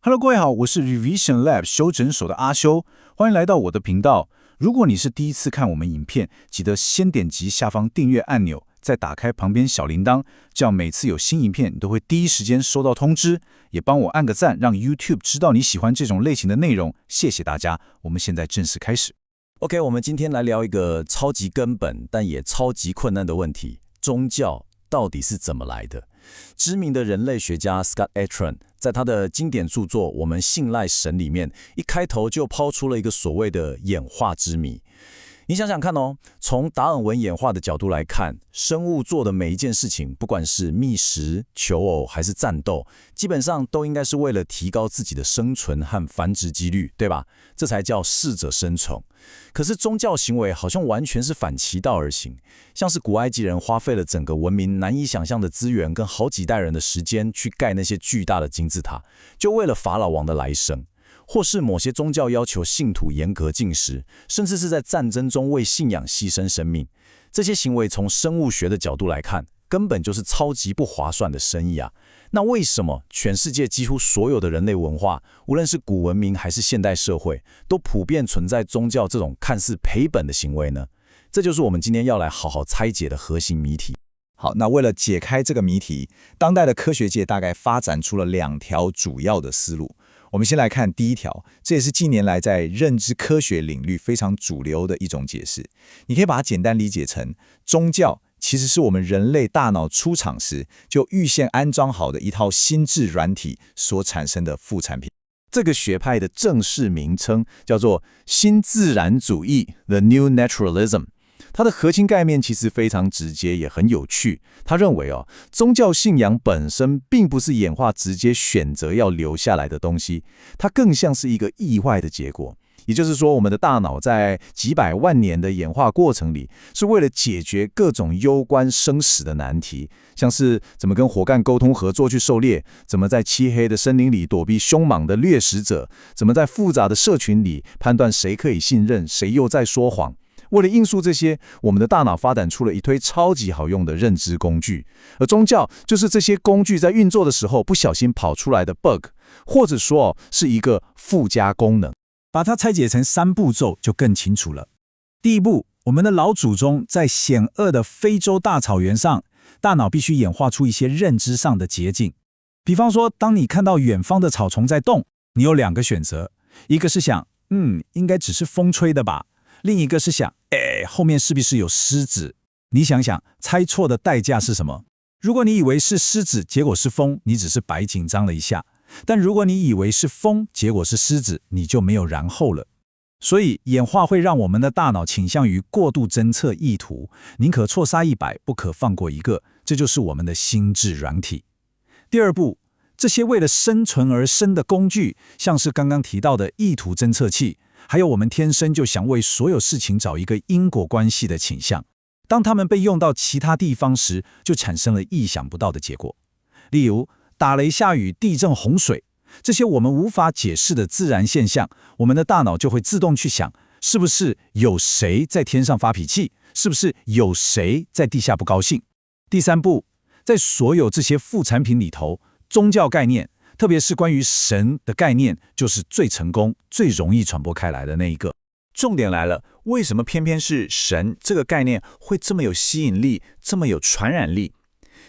Hello，各位好，我是 Revision Lab 修诊所的阿修，欢迎来到我的频道。如果你是第一次看我们影片，记得先点击下方订阅按钮，再打开旁边小铃铛，这样每次有新影片，你都会第一时间收到通知。也帮我按个赞，让 YouTube 知道你喜欢这种类型的内容。谢谢大家，我们现在正式开始。OK， 我们今天来聊一个超级根本，但也超级困难的问题：宗教到底是怎么来的？知名的人类学家 Scott Atran 在他的经典著作《我们信赖神》里面，一开头就抛出了一个所谓的演化之谜。你想想看哦，从达尔文演化的角度来看，生物做的每一件事情，不管是觅食、求偶还是战斗，基本上都应该是为了提高自己的生存和繁殖几率，对吧？这才叫适者生存。可是宗教行为好像完全是反其道而行，像是古埃及人花费了整个文明难以想象的资源跟好几代人的时间去盖那些巨大的金字塔，就为了法老王的来生。或是某些宗教要求信徒严格禁食，甚至是在战争中为信仰牺牲生命。这些行为从生物学的角度来看，根本就是超级不划算的生意啊！那为什么全世界几乎所有的人类文化，无论是古文明还是现代社会，都普遍存在宗教这种看似赔本的行为呢？这就是我们今天要来好好拆解的核心谜题。好，那为了解开这个谜题，当代的科学界大概发展出了2条主要的思路。我们先来看第一条，这也是近年来在认知科学领域非常主流的一种解释。你可以把它简单理解成，宗教其实是我们人类大脑出厂时就预先安装好的一套心智软体所产生的副产品。这个学派的正式名称叫做新自然主义 （The New Naturalism）。它的核心概念其实非常直接，也很有趣。他认为宗教信仰本身并不是演化直接选择要留下来的东西，它更像是一个意外的结果。也就是说，我们的大脑在几百万年的演化过程里，是为了解决各种攸关生死的难题，像是怎么跟火干沟通合作去狩猎，怎么在漆黑的森林里躲避凶猛的掠食者，怎么在复杂的社群里判断谁可以信任，谁又在说谎。为了应付这些，我们的大脑发展出了一堆超级好用的认知工具，而宗教就是这些工具在运作的时候不小心跑出来的 bug， 或者说是一个附加功能。把它拆解成3步骤就更清楚了。第一步，我们的老祖宗在险恶的非洲大草原上，大脑必须演化出一些认知上的捷径。比方说，当你看到远方的草丛在动，你有2个选择，一个是想，应该只是风吹的吧。另一个是想，后面是不是有狮子？你想想，猜错的代价是什么？如果你以为是狮子，结果是风，你只是白紧张了一下；但如果你以为是风，结果是狮子，你就没有然后了。所以，演化会让我们的大脑倾向于过度侦测意图，宁可错杀100，不可放过1个，这就是我们的心智软体。第二步，这些为了生存而生的工具，像是刚刚提到的意图侦测器，还有我们天生就想为所有事情找一个因果关系的倾向，当它们被用到其他地方时，就产生了意想不到的结果。例如，打雷、下雨、地震、洪水，这些我们无法解释的自然现象，我们的大脑就会自动去想，是不是有谁在天上发脾气？是不是有谁在地下不高兴？第3步，在所有这些副产品里头，宗教概念，特别是关于神的概念，就是最成功、最容易传播开来的那一个。重点来了，为什么偏偏是神这个概念会这么有吸引力，这么有传染力？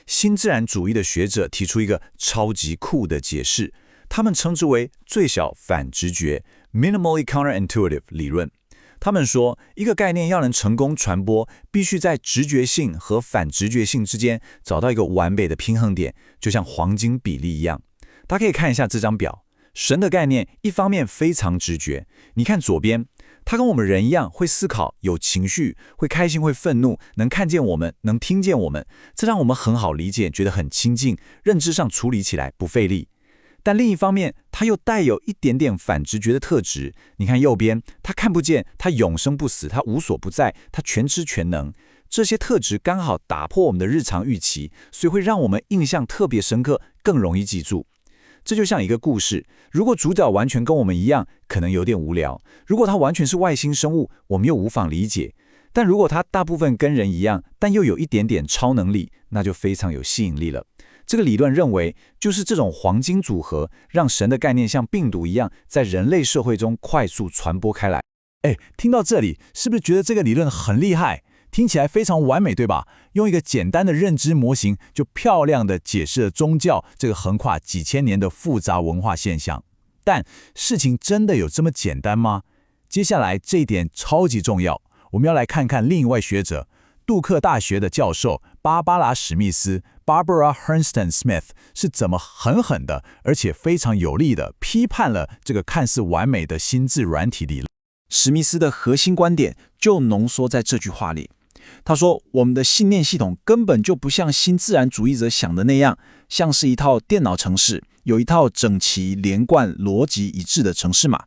新自然主义的学者提出一个超级酷的解释，他们称之为最小反直觉 （minimally counterintuitive） 理论。他们说，一个概念要能成功传播，必须在直觉性和反直觉性之间找到一个完美的平衡点，就像黄金比例一样。大家可以看一下这张表，神的概念一方面非常直觉，你看左边，它跟我们人一样会思考、有情绪，会开心、会愤怒，能看见我们，能听见我们，这让我们很好理解，觉得很亲近，认知上处理起来不费力。但另一方面，它又带有一点点反直觉的特质。你看右边，它看不见，它永生不死，它无所不在，它全知全能。这些特质刚好打破我们的日常预期，所以会让我们印象特别深刻，更容易记住。这就像一个故事，如果主角完全跟我们一样，可能有点无聊；如果他完全是外星生物，我们又无法理解。但如果他大部分跟人一样，但又有一点点超能力，那就非常有吸引力了。这个理论认为，就是这种黄金组合，让神的概念像病毒一样，在人类社会中快速传播开来。听到这里，是不是觉得这个理论很厉害？听起来非常完美，对吧？用一个简单的认知模型，就漂亮地解释了宗教这个横跨几千年的复杂文化现象。但事情真的有这么简单吗？接下来这一点超级重要，我们要来看看另一位学者，杜克大学的教授芭芭拉·史密斯 （Barbara Hernston Smith） 是怎么狠狠的，而且非常有力的批判了这个看似完美的心智软体理论。史密斯的核心观点就浓缩在这句话里。他说，我们的信念系统根本就不像新自然主义者想的那样，像是一套电脑程式，有一套整齐、连贯、逻辑一致的程式码。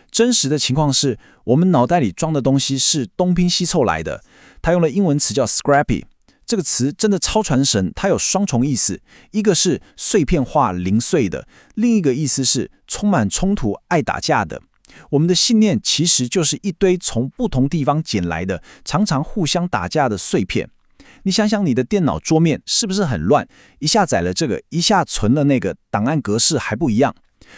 真实的情况是，我们脑袋里装的东西是东拼西凑来的。他用了英文词叫 scrappy， 这个词真的超传神，它有双重意思，一个是碎片化、零碎的，另一个意思是充满冲突、爱打架的。我们的信念其实就是一堆从不同地方捡来的，常常互相打架的碎片。你想想你的电脑桌面是不是很乱？一下载了这个，一下存了那个，档案格式还不一样。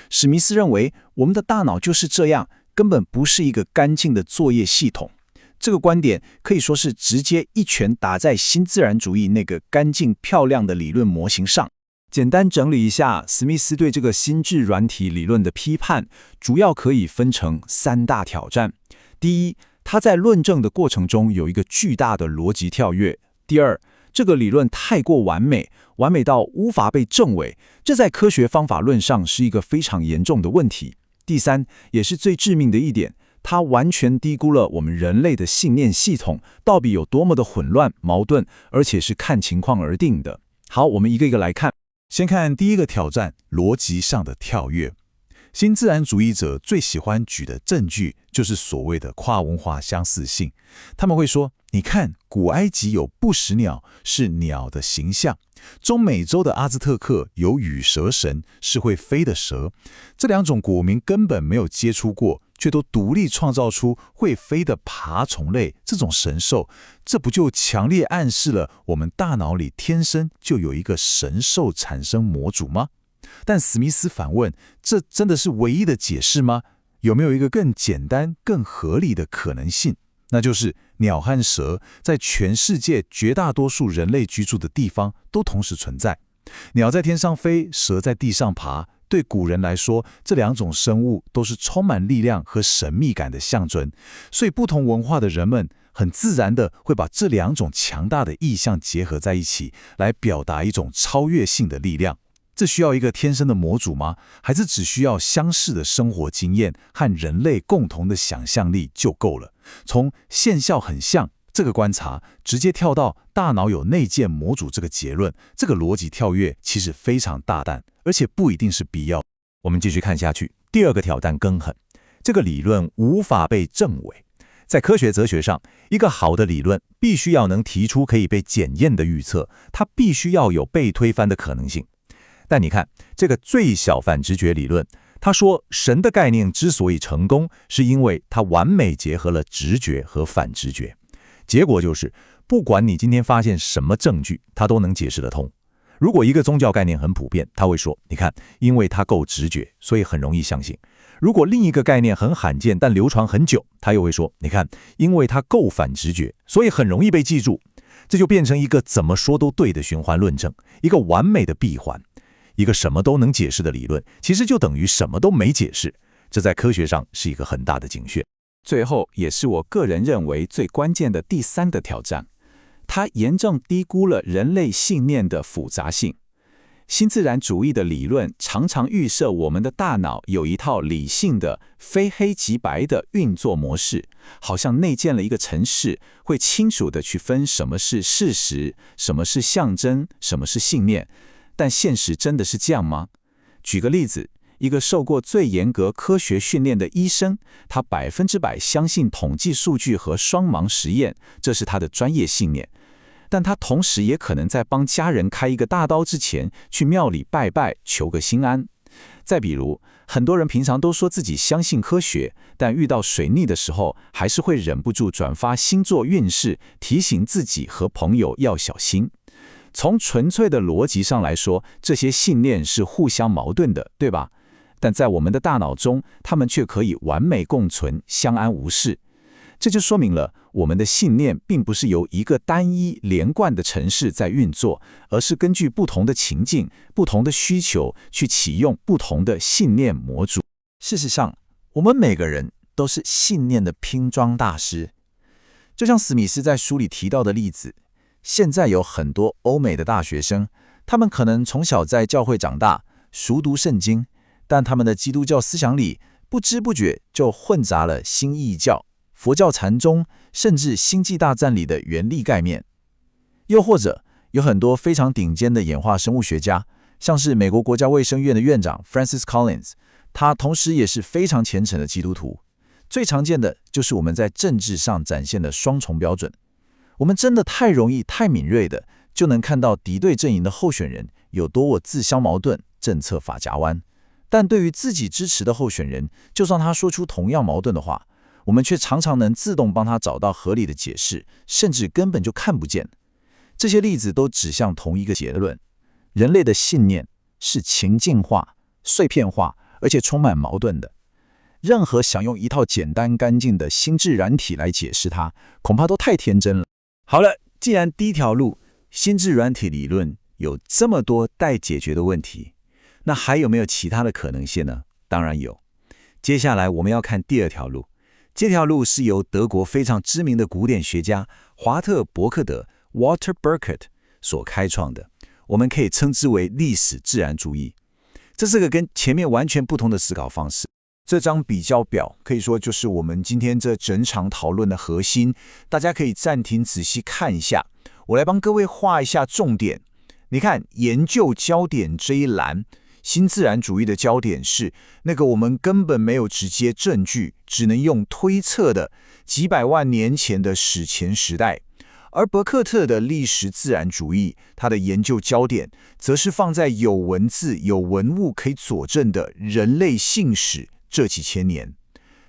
史密斯认为，我们的大脑就是这样，根本不是一个干净的作业系统。这个观点可以说是直接一拳打在新自然主义那个干净漂亮的理论模型上。简单整理一下，史密斯对这个心智软体理论的批判，主要可以分成3大挑战。第一，他在论证的过程中有一个巨大的逻辑跳跃。第二，这个理论太过完美，完美到无法被证伪，这在科学方法论上是一个非常严重的问题。第三，也是最致命的一点，它完全低估了我们人类的信念系统到底有多么的混乱、矛盾，而且是看情况而定的。好，我们一个一个来看。先看第一个挑战，逻辑上的跳跃。新自然主义者最喜欢举的证据就是所谓的跨文化相似性。他们会说，你看，古埃及有不死鸟，是鸟的形象；中美洲的阿兹特克有羽蛇神，是会飞的蛇。这2种古民根本没有接触过，却都独立创造出会飞的爬虫类这种神兽，这不就强烈暗示了我们大脑里天生就有一个神兽产生模组吗？但史密斯反问，这真的是唯一的解释吗？有没有一个更简单、更合理的可能性？那就是鸟和蛇在全世界绝大多数人类居住的地方都同时存在。鸟在天上飞，蛇在地上爬。对古人来说，这2种生物都是充满力量和神秘感的象征，所以不同文化的人们很自然地会把这2种强大的意象结合在一起，来表达一种超越性的力量。这需要一个天生的模组吗？还是只需要相似的生活经验和人类共同的想象力就够了？从现象很像这个观察，直接跳到大脑有内建模组这个结论，这个逻辑跳跃其实非常大胆，而且不一定是必要。我们继续看下去，第2个挑战更狠，这个理论无法被证伪。在科学哲学上，一个好的理论必须要能提出可以被检验的预测，它必须要有被推翻的可能性。但你看，这个最小反直觉理论，他说神的概念之所以成功，是因为它完美结合了直觉和反直觉。结果就是，不管你今天发现什么证据，它都能解释得通。如果一个宗教概念很普遍，他会说，你看，因为它够直觉，所以很容易相信。如果另一个概念很罕见，但流传很久，他又会说，你看，因为它够反直觉，所以很容易被记住。这就变成一个怎么说都对的循环论证，一个完美的闭环。一个什么都能解释的理论，其实就等于什么都没解释。这在科学上是一个很大的警讯。最后，也是我个人认为最关键的第3个挑战，它严重低估了人类信念的复杂性。新自然主义的理论常常预设我们的大脑有一套理性的、非黑即白的运作模式，好像内建了一个程式，会清楚地去分什么是事实，什么是象征，什么是信念。但现实真的是这样吗？举个例子，一个受过最严格科学训练的医生，他100%相信统计数据和双盲实验，这是他的专业信念。但他同时也可能在帮家人开一个大刀之前，去庙里拜拜，求个心安。再比如，很多人平常都说自己相信科学，但遇到水逆的时候，还是会忍不住转发星座运势，提醒自己和朋友要小心。从纯粹的逻辑上来说，这些信念是互相矛盾的，对吧？但在我们的大脑中，它们却可以完美共存，相安无事。这就说明了，我们的信念并不是由一个单一连贯的程式在运作，而是根据不同的情境、不同的需求去启用不同的信念模组。事实上，我们每个人都是信念的拼装大师。就像史密斯在书里提到的例子，现在有很多欧美的大学生，他们可能从小在教会长大，熟读圣经，但他们的基督教思想里不知不觉就混杂了新异教、佛教禅宗，甚至星际大战里的原力概念。又或者有很多非常顶尖的演化生物学家，像是美国国家卫生院的院长 Francis Collins， 他同时也是非常虔诚的基督徒。最常见的就是我们在政治上展现的双重标准。我们真的太容易、太敏锐的就能看到敌对阵营的候选人有多么自相矛盾、政策法夹弯，但对于自己支持的候选人，就算他说出同样矛盾的话，我们却常常能自动帮他找到合理的解释，甚至根本就看不见。这些例子都指向同一个结论：人类的信念是情境化、碎片化，而且充满矛盾的。任何想用一套简单干净的心智软体来解释它，恐怕都太天真了。好了，既然第一条路心智软体理论有这么多待解决的问题，那还有没有其他的可能性呢？当然有。接下来我们要看第二条路，这条路是由德国非常知名的古典学家华特·伯克德 Walter Burkert 所开创的，我们可以称之为历史自然主义。这是个跟前面完全不同的思考方式。这张比较表可以说就是我们今天这整场讨论的核心，大家可以暂停仔细看一下。我来帮各位画一下重点。你看研究焦点这一栏，新自然主义的焦点是那个我们根本没有直接证据，只能用推测的几百万年前的史前时代。而伯克特的历史自然主义，它的研究焦点则是放在有文字、有文物可以佐证的人类信史这几千年。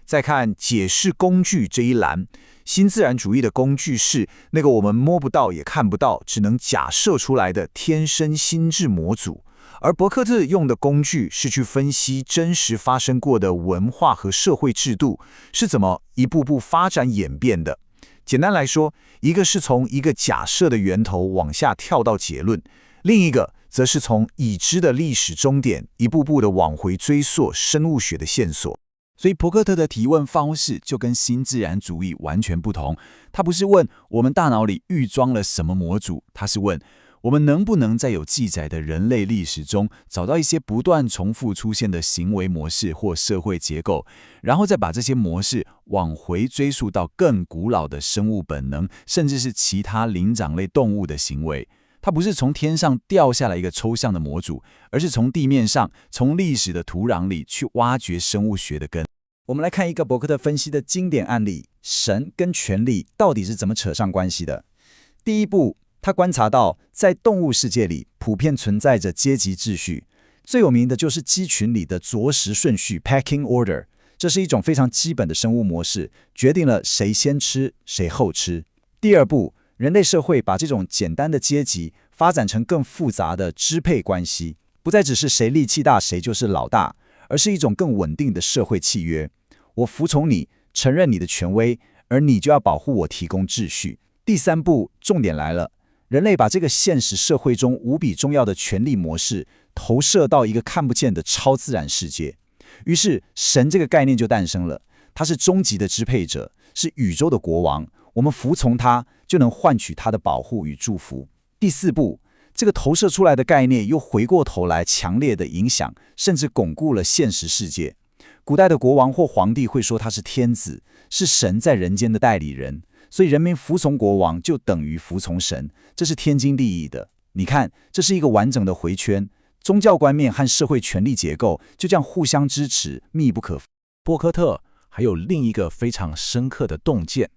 再看解释工具这一栏，新自然主义的工具是那个我们摸不到也看不到，只能假设出来的天生心智模组。而伯克特用的工具是去分析真实发生过的文化和社会制度是怎么一步步发展演变的。简单来说，一个是从一个假设的源头往下跳到结论，另一个则是从已知的历史终点一步步的往回追溯生物学的线索。所以伯克特的提问方式就跟新自然主义完全不同。他不是问我们大脑里预装了什么模组，他是问我们能不能在有记载的人类历史中找到一些不断重复出现的行为模式或社会结构，然后再把这些模式往回追溯到更古老的生物本能，甚至是其他灵长类动物的行为。它不是从天上掉下来一个抽象的模组，而是从地面上、从历史的土壤里去挖掘生物学的根。我们来看一个伯克特分析的经典案例，神跟权力到底是怎么扯上关系的。第一步，他观察到在动物世界里普遍存在着阶级秩序，最有名的就是鸡群里的啄食顺序 pecking order， 这是一种非常基本的生物模式，决定了谁先吃谁后吃。第二步，人类社会把这种简单的阶级发展成更复杂的支配关系，不再只是谁力气大谁就是老大，而是一种更稳定的社会契约。我服从你，承认你的权威，而你就要保护我，提供秩序。第三步，重点来了，人类把这个现实社会中无比重要的权力模式投射到一个看不见的超自然世界。于是神这个概念就诞生了，他是终极的支配者，是宇宙的国王，我们服从他就能换取他的保护与祝福。第四步，这个投射出来的概念又回过头来强烈的影响，甚至巩固了现实世界。古代的国王或皇帝会说他是天子，是神在人间的代理人，所以人民服从国王就等于服从神，这是天经地义的。你看，这是一个完整的回圈，宗教观念和社会权力结构就这样互相支持，密不可分。波克特还有另一个非常深刻的洞见，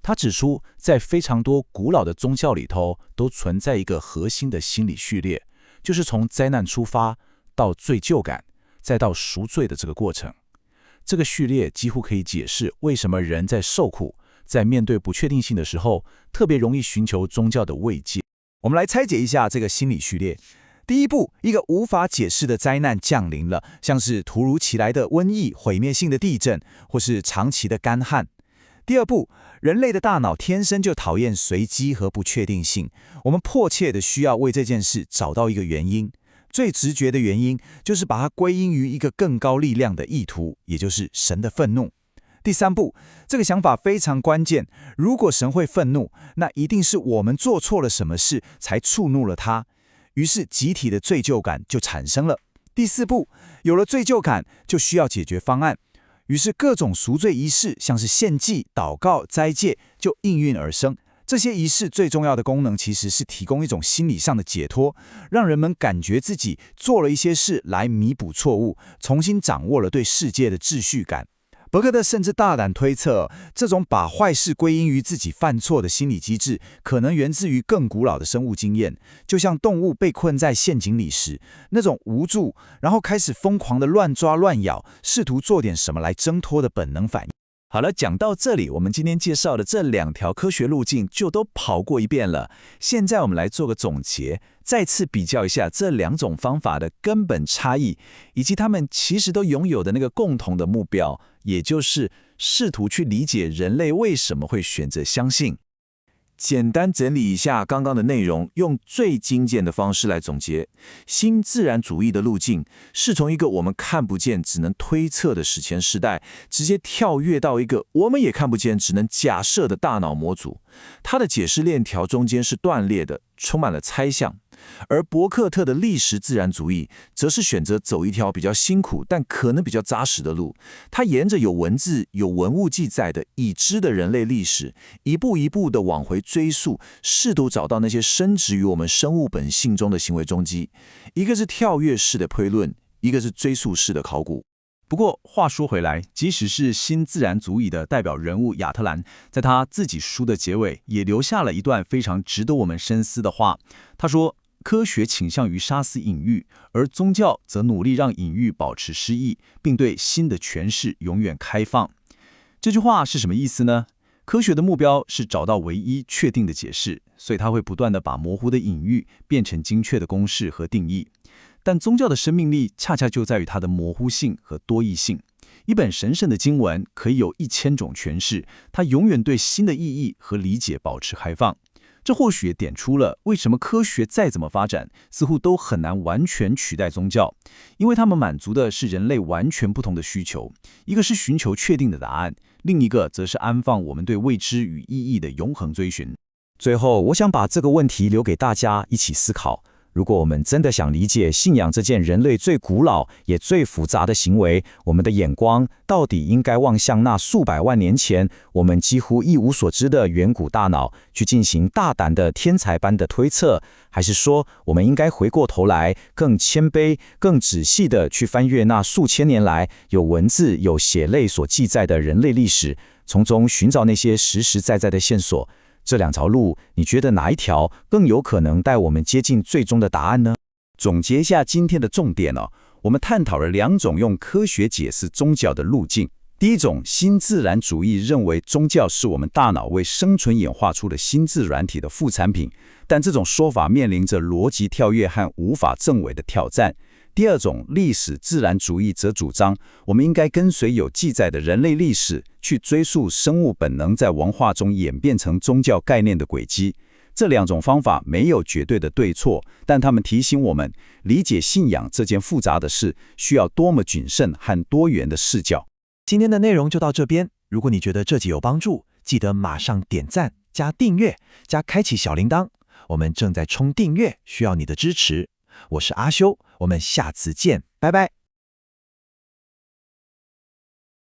他指出，在非常多古老的宗教里头，都存在一个核心的心理序列，就是从灾难出发到罪疚感，再到赎罪的这个过程。这个序列几乎可以解释为什么人在受苦、在面对不确定性的时候，特别容易寻求宗教的慰藉。我们来拆解一下这个心理序列。第一步，一个无法解释的灾难降临了，像是突如其来的瘟疫、毁灭性的地震，或是长期的干旱。第二步，人类的大脑天生就讨厌随机和不确定性，我们迫切的需要为这件事找到一个原因。最直觉的原因就是把它归因于一个更高力量的意图，也就是神的愤怒。第三步，这个想法非常关键，如果神会愤怒，那一定是我们做错了什么事才触怒了他。于是集体的罪疚感就产生了。第四步，有了罪疚感，就需要解决方案。于是各种赎罪仪式，像是献祭、祷告、斋戒，就应运而生。这些仪式最重要的功能，其实是提供一种心理上的解脱，让人们感觉自己做了一些事来弥补错误，重新掌握了对世界的秩序感。伯克特甚至大胆推测，这种把坏事归因于自己犯错的心理机制，可能源自于更古老的生物经验，就像动物被困在陷阱里时，那种无助，然后开始疯狂的乱抓乱咬，试图做点什么来挣脱的本能反应。好了，讲到这里，我们今天介绍的这2条科学路径就都跑过一遍了。现在我们来做个总结，再次比较一下这2种方法的根本差异，以及他们其实都拥有的那个共同的目标，也就是试图去理解人类为什么会选择相信。简单整理一下刚刚的内容，用最精简的方式来总结。新自然主义的路径是从一个我们看不见、只能推测的史前时代，直接跳跃到一个我们也看不见、只能假设的大脑模组。它的解释链条中间是断裂的，充满了猜想。而伯克特的历史自然主义则是选择走一条比较辛苦但可能比较扎实的路，他沿着有文字有文物记载的已知的人类历史，一步一步地往回追溯，试图找到那些深植于我们生物本性中的行为踪迹。一个是跳跃式的推论，一个是追溯式的考古。不过话说回来，即使是新自然主义的代表人物亚特兰，在他自己书的结尾也留下了一段非常值得我们深思的话。他说，科学倾向于杀死隐喻，而宗教则努力让隐喻保持诗意，并对新的诠释永远开放。这句话是什么意思呢？科学的目标是找到唯一确定的解释，所以它会不断地把模糊的隐喻变成精确的公式和定义。但宗教的生命力恰恰就在于它的模糊性和多义性。一本神圣的经文可以有1000种诠释，它永远对新的意义和理解保持开放。这或许也点出了为什么科学再怎么发展，似乎都很难完全取代宗教，因为它们满足的是人类完全不同的需求，一个是寻求确定的答案，另一个则是安放我们对未知与意义的永恒追寻。最后，我想把这个问题留给大家一起思考。如果我们真的想理解信仰这件人类最古老也最复杂的行为，我们的眼光到底应该望向那数百万年前我们几乎一无所知的远古大脑，去进行大胆的天才般的推测，还是说我们应该回过头来更谦卑、更仔细地去翻阅那数千年来有文字、有血泪所记载的人类历史，从中寻找那些实实在在的线索？这2条路，你觉得哪一条更有可能带我们接近最终的答案呢？总结一下今天的重点我们探讨了2种用科学解释宗教的路径。第一种，新自然主义认为宗教是我们大脑为生存演化出的心智软体的副产品，但这种说法面临着逻辑跳跃和无法证伪的挑战。第二种，历史自然主义则主张，我们应该跟随有记载的人类历史，去追溯生物本能在文化中演变成宗教概念的轨迹。这2种方法没有绝对的对错，但他们提醒我们，理解信仰这件复杂的事，需要多么谨慎和多元的视角。今天的内容就到这边，如果你觉得这集有帮助，记得马上点赞、加订阅、加开启小铃铛。我们正在冲订阅，需要你的支持。我是阿修，我们下次见，拜拜。